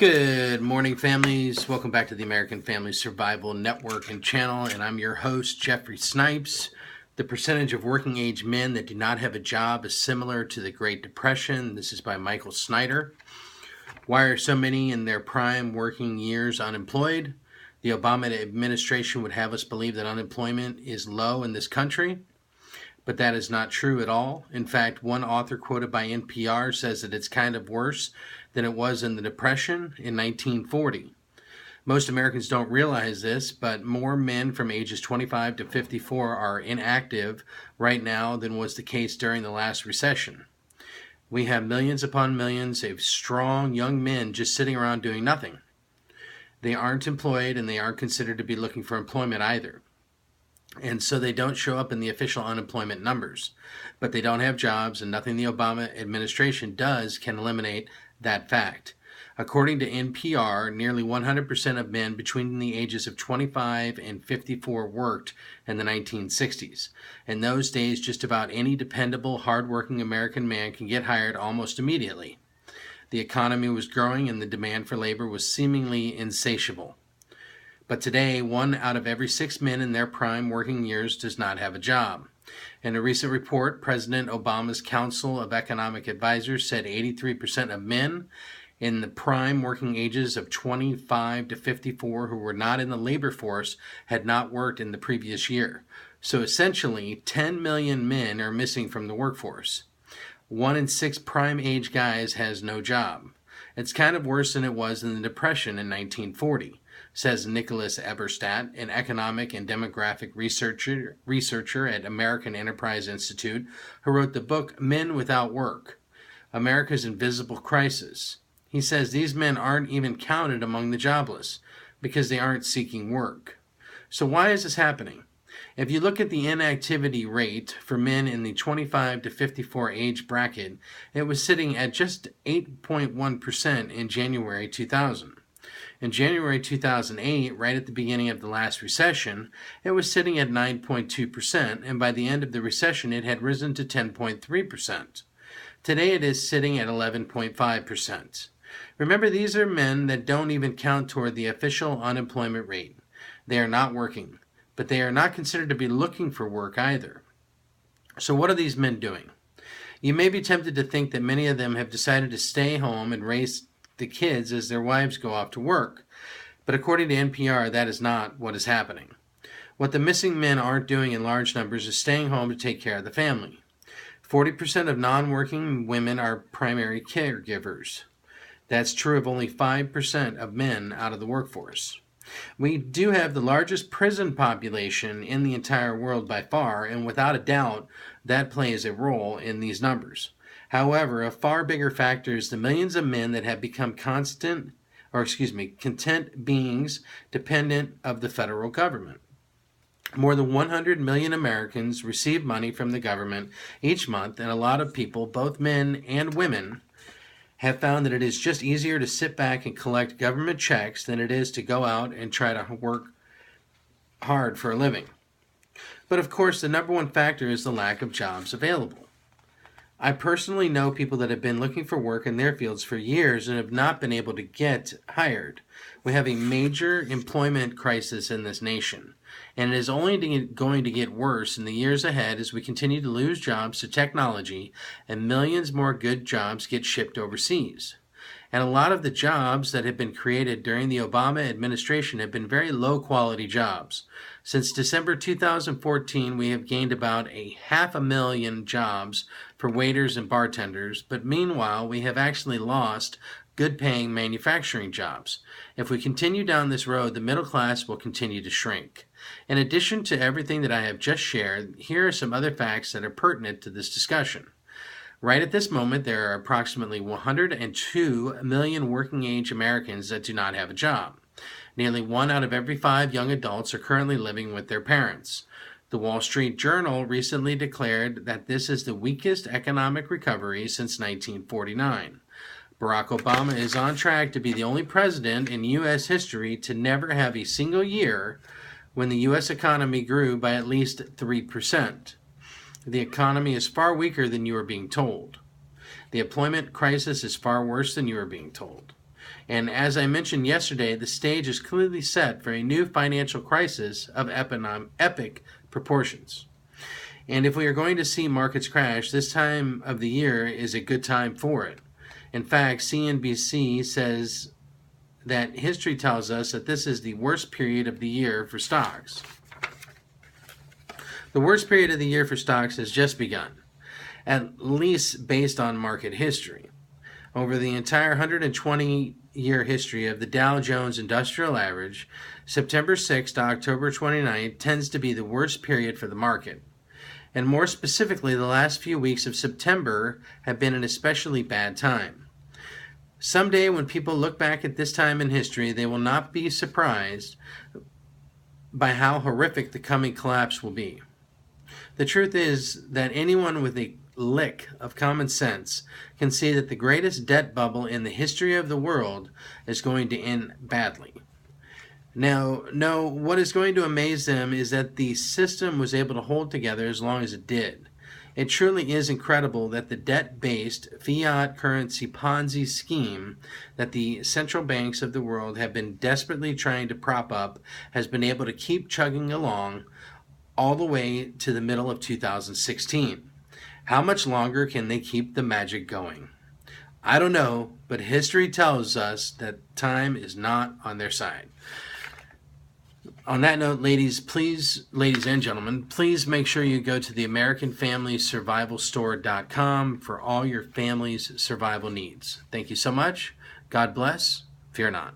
Good morning, families. Welcome back to the American Family Survival Network and channel, and I'm your host, Jeffrey Snipes. The percentage of working age men that do not have a job is similar to the Great Depression. This is by Michael Snyder. Why are so many in their prime working years unemployed? The Obama administration would have us believe that unemployment is low in this country, but that is not true at all. In fact, one author quoted by NPR says that it's kind of worse than it was in the Depression in 1940. Most Americans don't realize this, but more men from ages 25 to 54 are inactive right now than was the case during the last recession. We have millions upon millions of strong young men just sitting around doing nothing. They aren't employed, and they aren't considered to be looking for employment either. And so they don't show up in the official unemployment numbers. But they don't have jobs, and nothing the Obama administration does can eliminate that fact. According to NPR, nearly 100% of men between the ages of 25 and 54 worked in the 1960s. In those days, just about any dependable, hardworking American man can get hired almost immediately. The economy was growing, and the demand for labor was seemingly insatiable. But today, 1 out of every 6 men in their prime working years does not have a job. In a recent report, President Obama's Council of Economic Advisors said 83% of men in the prime working ages of 25 to 54 who were not in the labor force had not worked in the previous year. So essentially, 10 million men are missing from the workforce. 1 in 6 prime age guys has no job. It's kind of worse than it was in the Depression in 1940. Says Nicholas Eberstadt, an economic and demographic researcher at American Enterprise Institute, who wrote the book Men Without Work, America's Invisible Crisis. He says these men aren't even counted among the jobless because they aren't seeking work. So why is this happening? If you look at the inactivity rate for men in the 25 to 54 age bracket, it was sitting at just 8.1% in January 2000. In January 2008, right at the beginning of the last recession, it was sitting at 9.2%, and by the end of the recession, it had risen to 10.3%. Today, it is sitting at 11.5%. Remember, these are men that don't even count toward the official unemployment rate. They are not working, but they are not considered to be looking for work either. So what are these men doing? You may be tempted to think that many of them have decided to stay home and raise the kids as their wives go off to work. But according to NPR, that is not what is happening. What the missing men aren't doing in large numbers is staying home to take care of the family. 40% of non-working women are primary caregivers. That's true of only 5% of men out of the workforce. We do have the largest prison population in the entire world by far, and without a doubt, that plays a role in these numbers. However, a far bigger factor is the millions of men that have become content beings dependent of the federal government. More than 100 million Americans receive money from the government each month, and a lot of people, both men and women, have found that it is just easier to sit back and collect government checks than it is to go out and try to work hard for a living. But of course, the number one factor is the lack of jobs available. I personally know people that have been looking for work in their fields for years and have not been able to get hired. We have a major employment crisis in this nation, and it is only going to get worse in the years ahead as we continue to lose jobs to technology and millions more good jobs get shipped overseas. And a lot of the jobs that have been created during the Obama administration have been very low-quality jobs. Since December 2014, we have gained about 500,000 jobs for waiters and bartenders, but meanwhile, we have actually lost good-paying manufacturing jobs. If we continue down this road, the middle class will continue to shrink. In addition to everything that I have just shared, here are some other facts that are pertinent to this discussion. Right at this moment, there are approximately 102 million working-age Americans that do not have a job. Nearly 1 out of every 5 young adults are currently living with their parents. The Wall Street Journal recently declared that this is the weakest economic recovery since 1949. Barack Obama is on track to be the only president in U.S. history to never have a single year when the U.S. economy grew by at least 3%. The economy is far weaker than you are being told. The employment crisis is far worse than you are being told. And as I mentioned yesterday, the stage is clearly set for a new financial crisis of epic proportions. And if we are going to see markets crash, this time of the year is a good time for it. In fact, CNBC says that history tells us that this is the worst period of the year for stocks. The worst period of the year for stocks has just begun, at least based on market history. Over the entire 120-year history of the Dow Jones Industrial Average, September 6th to October 29th tends to be the worst period for the market. And more specifically, the last few weeks of September have been an especially bad time. Someday when people look back at this time in history, they will not be surprised by how horrific the coming collapse will be. The truth is that anyone with a lick of common sense can see that the greatest debt bubble in the history of the world is going to end badly. Now, no, what is going to amaze them is that the system was able to hold together as long as it did. It truly is incredible that the debt-based fiat currency Ponzi scheme that the central banks of the world have been desperately trying to prop up has been able to keep chugging along all the way to the middle of 2016. How much longer can they keep the magic going? I don't know, but history tells us that time is not on their side. On that note, ladies and gentlemen, please make sure you go to the AmericanFamilySurvivalStore.com for all your family's survival needs. Thank you so much. God bless. Fear not.